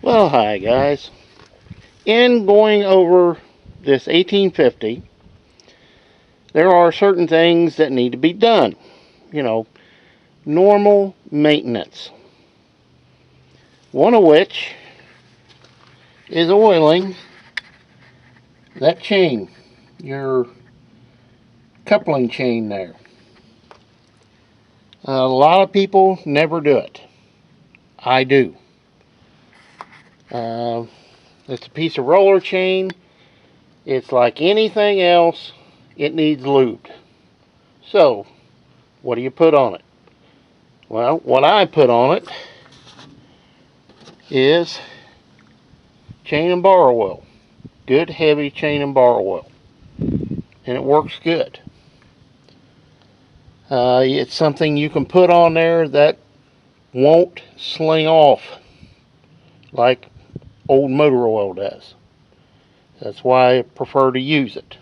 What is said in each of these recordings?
Well, hi guys. In going over this 1850, there are certain things that need to be done. You know, normal maintenance. One of which is oiling that chain, your coupling chain there. A lot of people never do it. I do. It's a piece of roller chain. It's like anything else. It needs lubed. So, what do you put on it? Well, what I put on it is chain and bar oil. Good heavy chain and bar oil. And it works good. It's something you can put on there that won't sling off like old motor oil does. That's why I prefer to use it.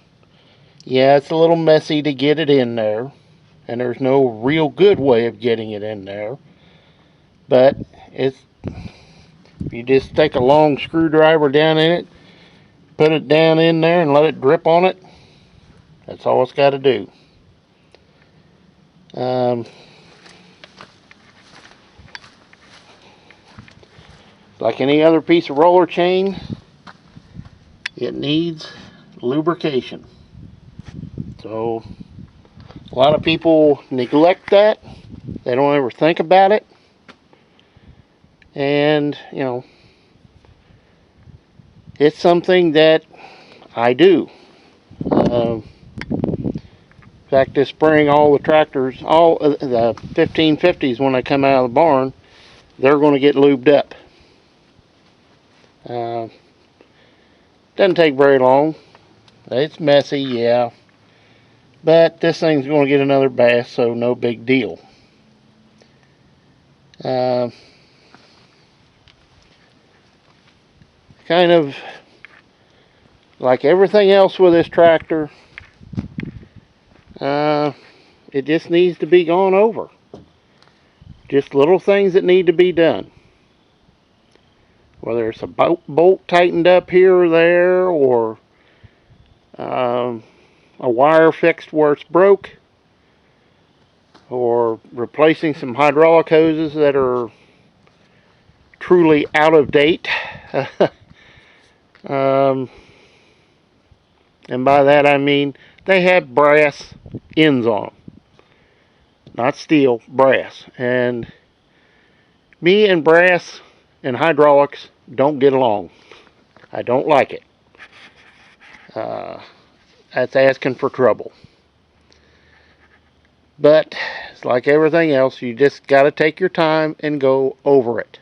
Yeah, it's a little messy to get it in there, and there's no real good way of getting it in there. But if you just take a long screwdriver down in it, put it down in there and let it drip on it, that's all it's got to do. Like any other piece of roller chain, it needs lubrication. So a lot of people neglect that. They don't ever think about it. And, you know, it's something that I do. In fact, this spring, all the tractors, all the 1550s, when they come out of the barn, they're going to get lubed up. Doesn't take very long. It's messy, yeah. But this thing's going to get another bath, so no big deal. Kind of like everything else with this tractor, it just needs to be gone over. Just little things that need to be done. Whether it's a bolt tightened up here or there, or a wire fixed where it's broke, or replacing some hydraulic hoses that are truly out of date. And by that I mean they have brass ends on them. Not steel, brass. And me and brass and hydraulics don't get along. I don't like it. That's asking for trouble. But it's like everything else, you just got to take your time and go over it.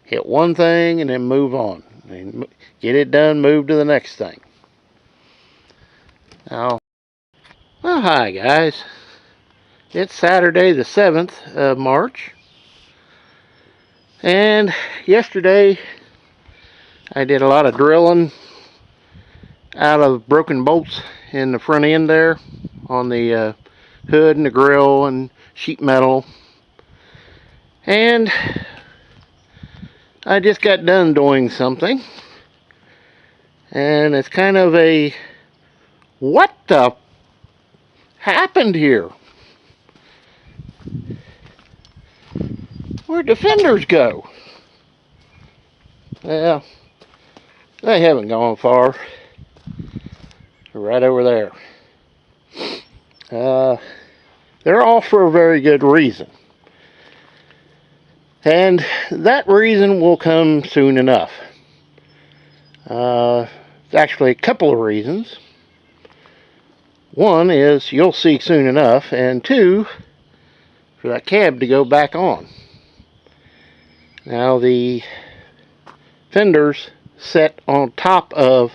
Hit one thing and then move on. And get it done, move to the next thing. Now, well, hi guys. It's Saturday the 7th of March. And yesterday I did a lot of drilling out of broken bolts in the front end there on the hood and the grill and sheet metal. And I just got done doing something, and it's kind of a what the happened here? Where'd the fenders go? Well, they haven't gone far. They're right over there. They're all for a very good reason. And that reason will come soon enough. Actually, a couple of reasons. One is you'll see soon enough, and two, for that cab to go back on. Now the fenders set on top of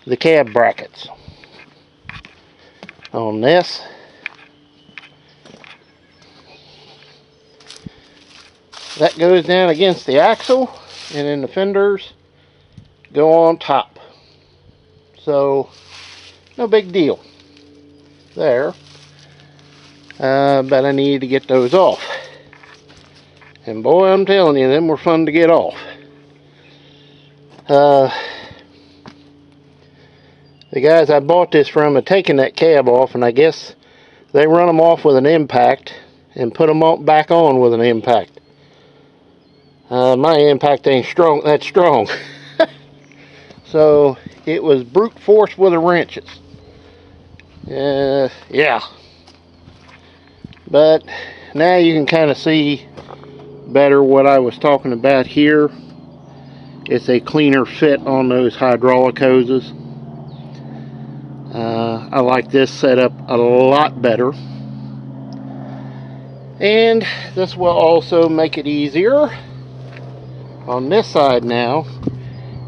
the cab brackets. On this, that goes down against the axle, and then the fenders go on top. So, no big deal there. But I need to get those off. And boy, I'm telling you, them were fun to get off. The guys I bought this from are taking that cab off, and I guess they run them off with an impact and put them back on with an impact. My impact ain't that strong. So it was brute force with the wrenches. Yeah. But now you can kind of see better what I was talking about here. It's a cleaner fit on those hydraulic hoses. I like this setup a lot better. And this will also make it easier on this side now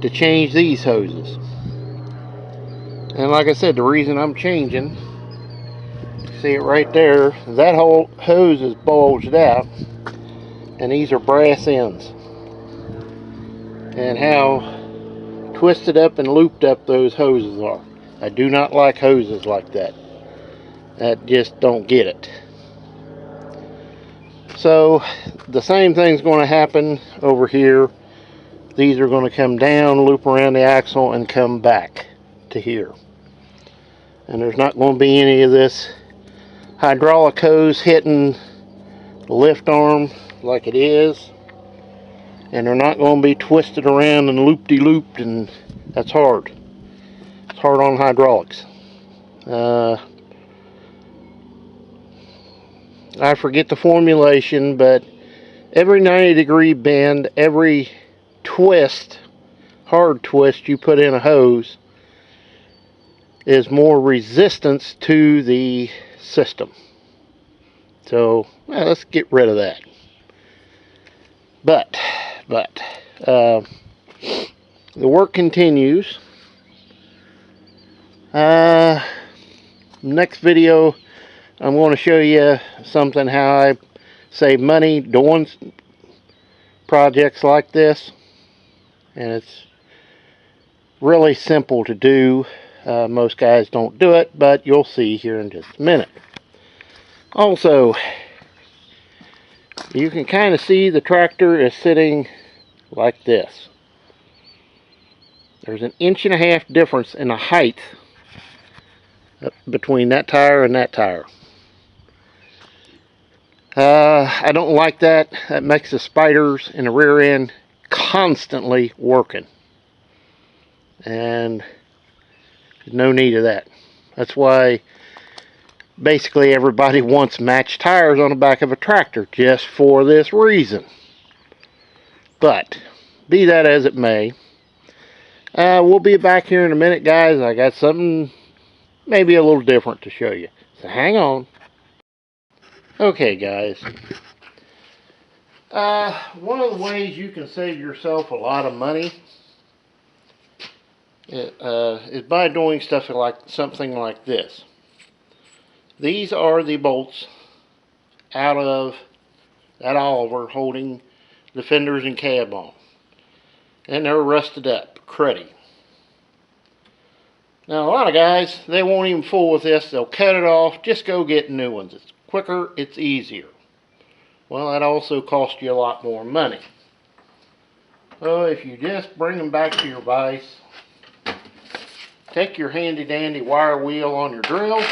to change these hoses. And like I said, the reason I'm changing, see it right there, that whole hose is bulged out, and these are brass ends. And how twisted up and looped up those hoses are. I do not like hoses like that. That just don't get it. So the same thing's going to happen over here. These are going to come down, loop around the axle, and come back to here. And there's not going to be any of this hydraulic hose hitting the lift arm like it is. And they're not going to be twisted around and loop-de-looped, and that's hard. It's hard on hydraulics. I forget the formulation, but every 90-degree bend, every twist, hard twist you put in a hose is more resistance to the system. So let's get rid of that. But the work continues. Next video, I'm going to show you something how I save money doing projects like this, and it's really simple to do. Most guys don't do it, but you'll see here in just a minute. Also, you can kind of see the tractor is sitting like this. There's an 1.5 inch difference in the height between that tire and that tire. I don't like that. That makes the spiders in the rear end constantly working. And there's no need of that. That's why basically everybody wants matched tires on the back of a tractor, just for this reason. But be that as it may, we'll be back here in a minute, guys. I got something maybe a little different to show you, so hang on. Okay, guys, one of the ways you can save yourself a lot of money is by doing stuff like something like this. These are the bolts out of that Oliver holding the fenders and cab on, and they're rusted up, cruddy. Now a lot of guys, they won't even fool with this. They'll cut it off, just go get new ones. It's quicker, it's easier. Well, that also costs you a lot more money. So if you just bring them back to your vise, take your handy dandy wire wheel on your drill,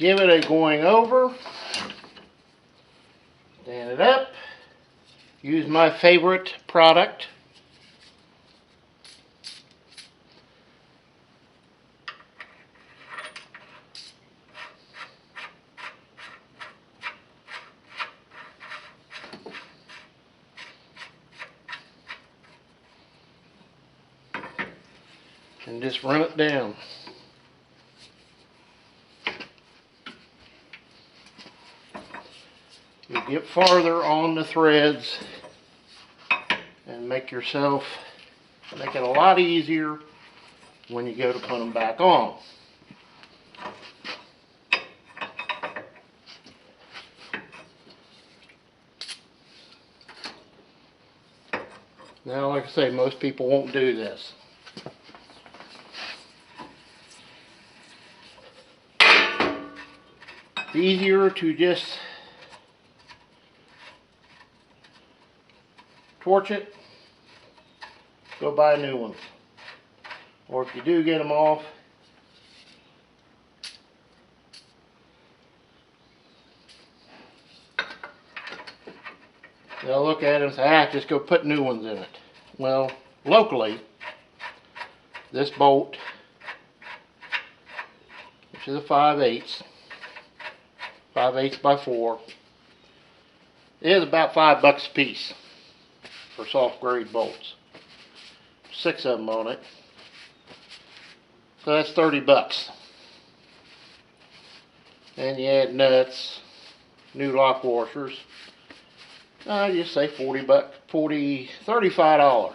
give it a going over, stand it up, use my favorite product. And just run it down. You get farther on the threads and make it a lot easier when you go to put them back on. Now, like I say, most people won't do this. It's easier to just torch it, go buy new ones. Or if you do get them off, they'll look at it and say, just go put new ones in it. Well, locally, this bolt, which is a 5/8 by 4, is about $5 a piece for soft grade bolts. 6 of them on it. So that's $30. And you add nuts, new lock washers. I just say $35.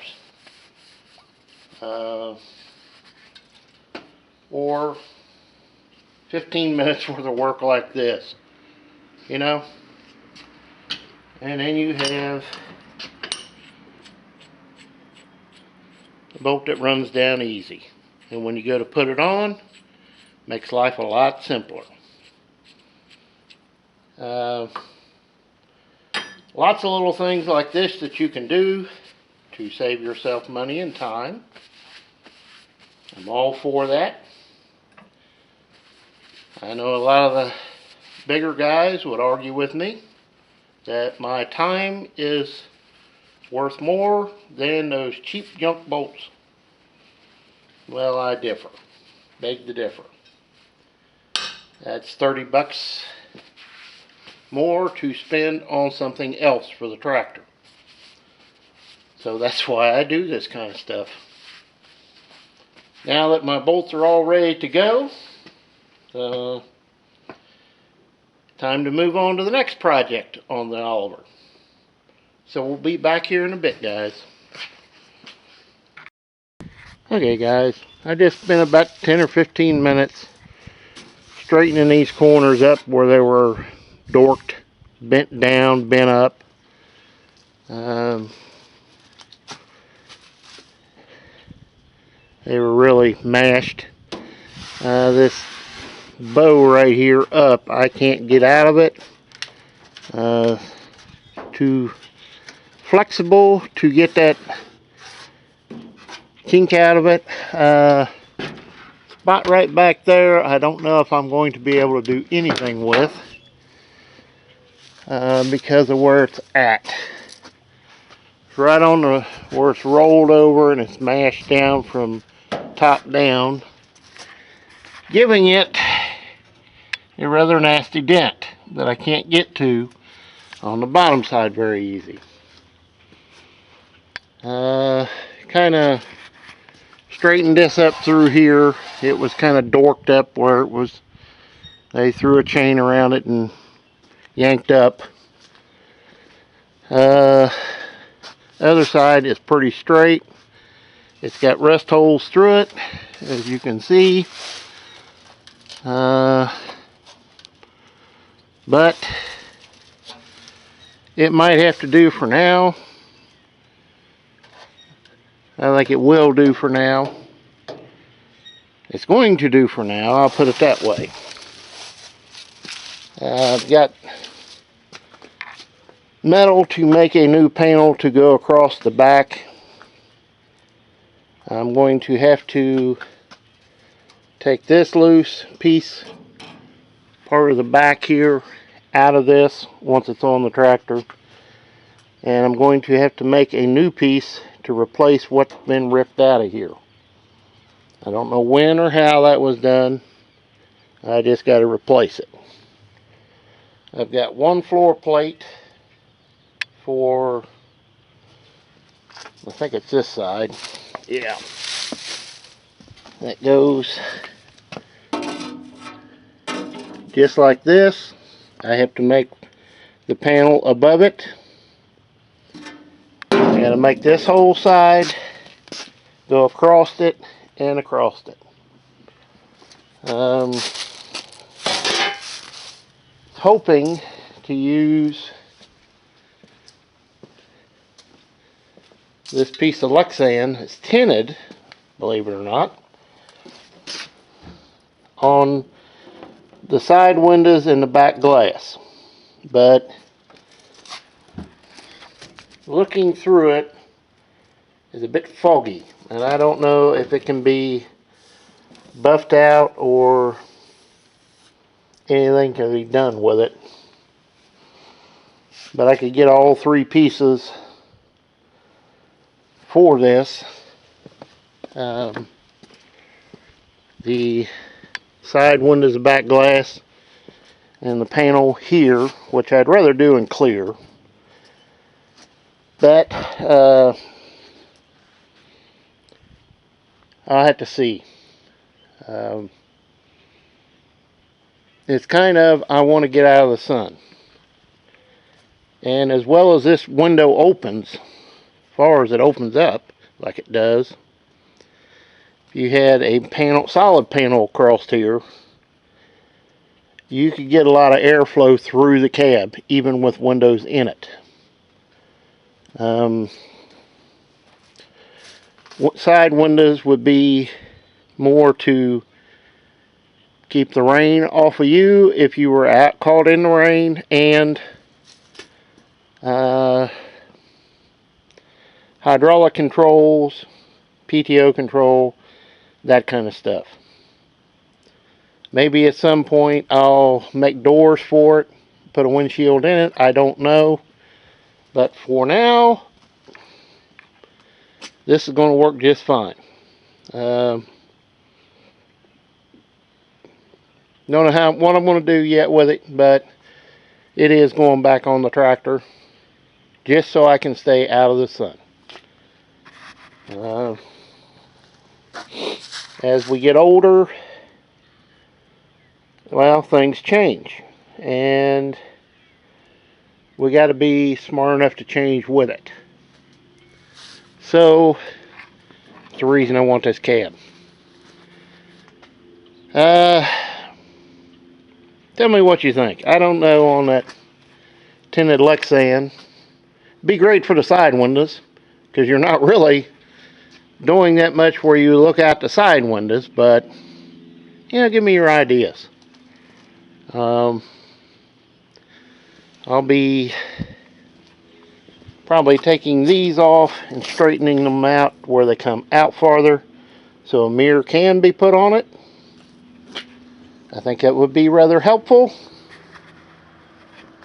Or 15 minutes worth of work like this, you know. And then you have the bolt that runs down easy. And when you go to put it on, makes life a lot simpler. Lots of little things like this that you can do to save yourself money and time. I'm all for that. I know a lot of the bigger guys would argue with me that my time is worth more than those cheap junk bolts. Well, I differ. Beg to differ. That's $30 more to spend on something else for the tractor. So that's why I do this kind of stuff. Now that my bolts are all ready to go, time to move on to the next project on the Oliver. So we'll be back here in a bit, guys. Okay, guys, I just spent about 10 or 15 minutes straightening these corners up where they were dorked, bent down, bent up. They were really mashed. This bow right here up, I can't get out of it. Too flexible to get that kink out of it. Spot right back there, I don't know if I'm going to be able to do anything with because of where it's at. It's right on where it's rolled over and it's mashed down from top down, giving it a rather nasty dent that I can't get to on the bottom side very easy. Kind of straightened this up through here. It was kind of dorked up where it was, they threw a chain around it and yanked up. Other side is pretty straight. It's got rust holes through it, as you can see. But it might have to do for now. I think it will do for now. It's going to do for now, I'll put it that way. I've got metal to make a new panel to go across the back. I'm going to have to take this loose piece, part of the back here out of this once it's on the tractor. And I'm going to have to make a new piece to replace what's been ripped out of here. I don't know when or how that was done. I just got to replace it. I've got one floor plate for, I think it's this side. Yeah. That goes just like this. I have to make the panel above it. I gotta make this whole side go across it and across it. Hoping to use this piece of Lexan. It's tinted, believe it or not, on the side windows and the back glass, but looking through it is a bit foggy, and I don't know if it can be buffed out or anything can be done with it. But I could get all three pieces for this. The side windows, the back glass, and the panel here, which I'd rather do in clear. But I'll have to see. It's kind of, I want to get out of the sun. And as well as this window opens, as far as it opens up, like it does, if you had a panel, solid panel across here, you could get a lot of airflow through the cab, even with windows in it. Side windows would be more to keep the rain off of you if you were out caught in the rain, and hydraulic controls, PTO control, that kind of stuff. Maybe at some point I'll make doors for it, put a windshield in it, I don't know. But for now, this is going to work just fine. Don't know what I'm going to do yet with it, but it is going back on the tractor just so I can stay out of the sun. As we get older, well, things change, and we got to be smart enough to change with it. So that's the reason I want this cab. Tell me what you think. I don't know on that tinted Lexan. Be great for the side windows, because you're not really doing that much where you look out the side windows, but you know, give me your ideas. I'll be probably taking these off and straightening them out where they come out farther so a mirror can be put on it. I think that would be rather helpful.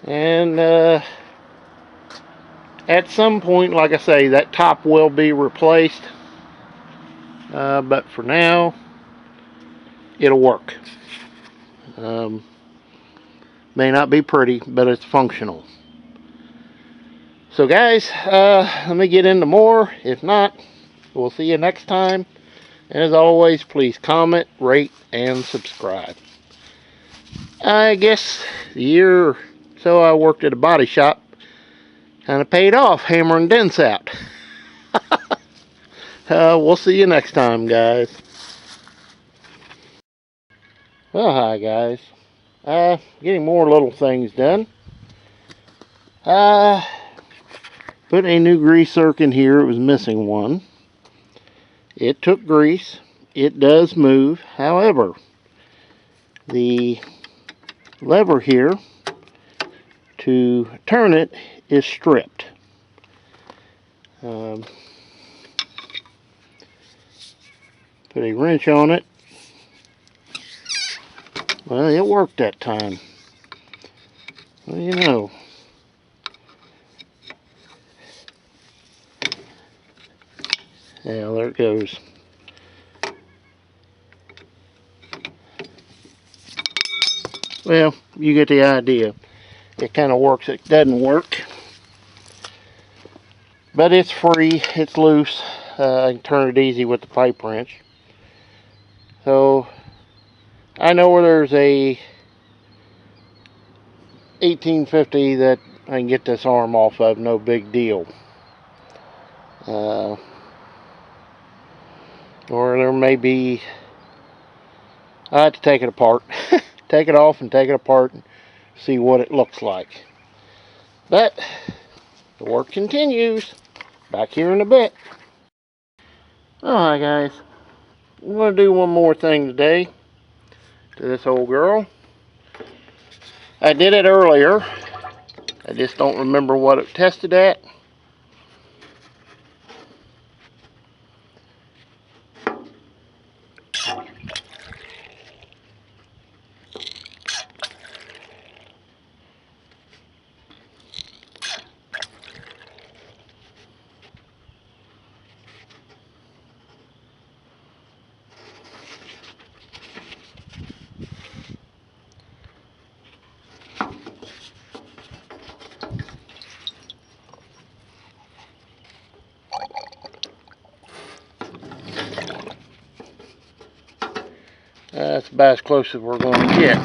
And at some point, like I say, that top will be replaced. But for now, it'll work. May not be pretty, but it's functional. So guys, let me get into more. If not, we'll see you next time. And as always, please comment, rate, and subscribe. I guess the year or so I worked at a body shop kind of paid off hammering dents out. We'll see you next time, guys. Well, hi guys. Getting more little things done. Put a new grease zerk in here. It was missing one. It took grease. It does move. However, the lever here to turn it is stripped. Put a wrench on it. Well, it worked that time. Well, you know. Yeah, there it goes. Well, you get the idea. It kind of works, it doesn't work. But it's free, it's loose. I can turn it easy with the pipe wrench. So, I know where there's a 1850 that I can get this arm off of, no big deal. Or there may be, I have to take it apart. Take it off and take it apart and see what it looks like. But the work continues. Back here in a bit. Alright guys, I'm going to do one more thing today to this old girl. I did it earlier. I just don't remember what it tested at. That's about as close as we're going to get.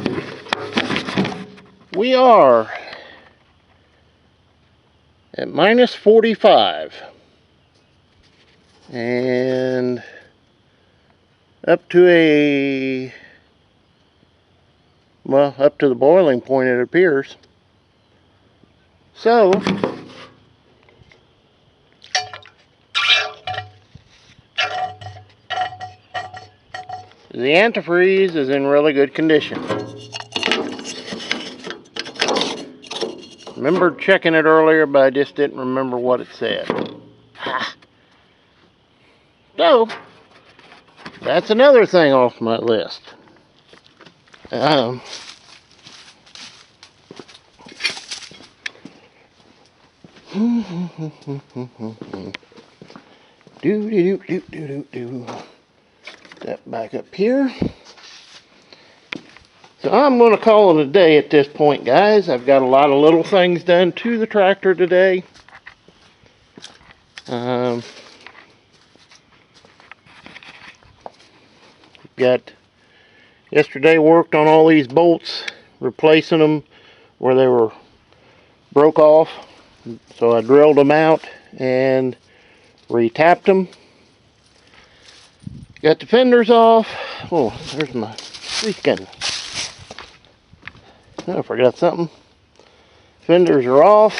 We are at minus 45. And up to up to the boiling point it appears. So, the antifreeze is in really good condition. Remember checking it earlier, but I just didn't remember what it said. So, that's another thing off my list. That back up here. So I'm going to call it a day at this point, guys. I've got a lot of little things done to the tractor today. Got yesterday worked on all these bolts, replacing them where they were broke off. So I drilled them out and retapped them. Got the fenders off. Oh, there's my grease gun. Oh, I forgot something. Fenders are off.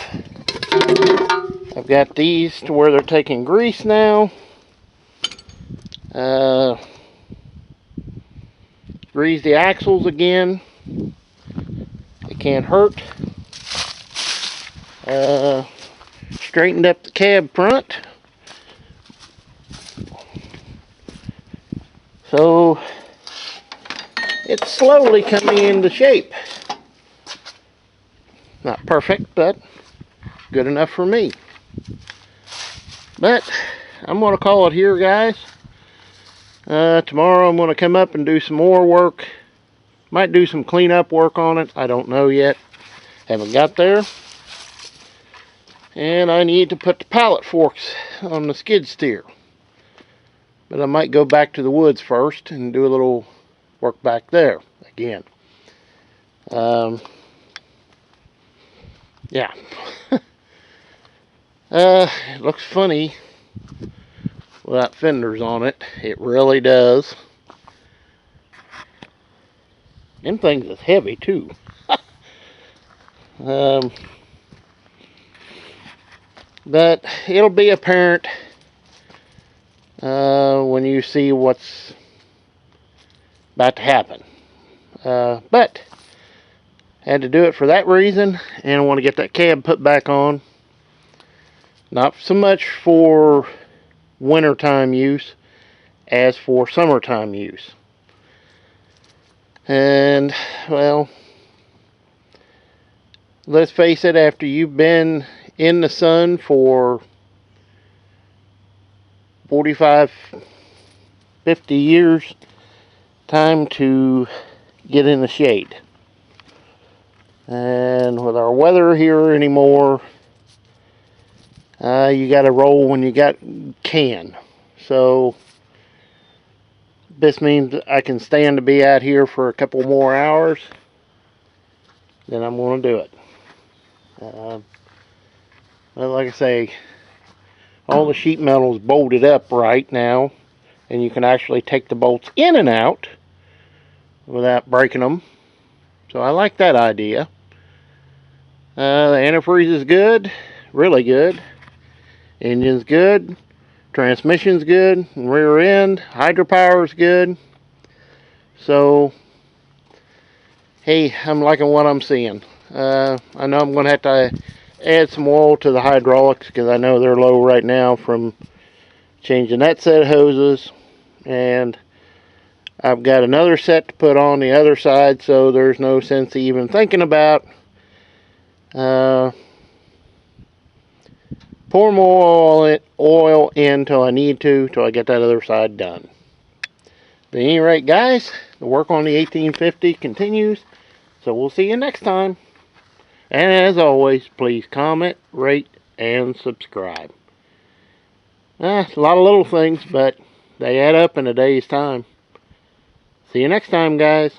I've got these to where they're taking grease now. Grease the axles again. It can't hurt. Straightened up the cab front. So it's slowly coming into shape. Not perfect, but good enough for me. But I'm going to call it here, guys. Tomorrow I'm going to come up and do some more work. Might do some cleanup work on it. I don't know yet. Haven't got there. And I need to put the pallet forks on the skid steer. But I might go back to the woods first and do a little work back there again. Yeah. It looks funny without fenders on it. It really does. Them things is heavy too. But it'll be apparent when you see what's about to happen. But had to do it for that reason, and I want to get that cab put back on. Not so much for wintertime use as for summertime use. And, well, let's face it, after you've been in the sun for 45, 50 years, time to get in the shade. And with our weather here anymore, you got to roll when you can. So this means I can stand to be out here for a couple more hours. Then I'm going to do it. Well, like I say, all the sheet metal is bolted up right now, and you can actually take the bolts in and out without breaking them. So I like that idea. The antifreeze is good, really good. Engine's good, transmission's good, rear end, hydropower's good. So, hey, I'm liking what I'm seeing. I know I'm going to have to add some oil to the hydraulics because I know they're low right now from changing that set of hoses. And I've got another set to put on the other side, so there's no sense even thinking about pour more oil in till I need to, till I get that other side done. At any rate, guys, the work on the 1850 continues, so we'll see you next time. And as always, please comment, rate, and subscribe. A lot of little things, but they add up in a day's time. See you next time, guys.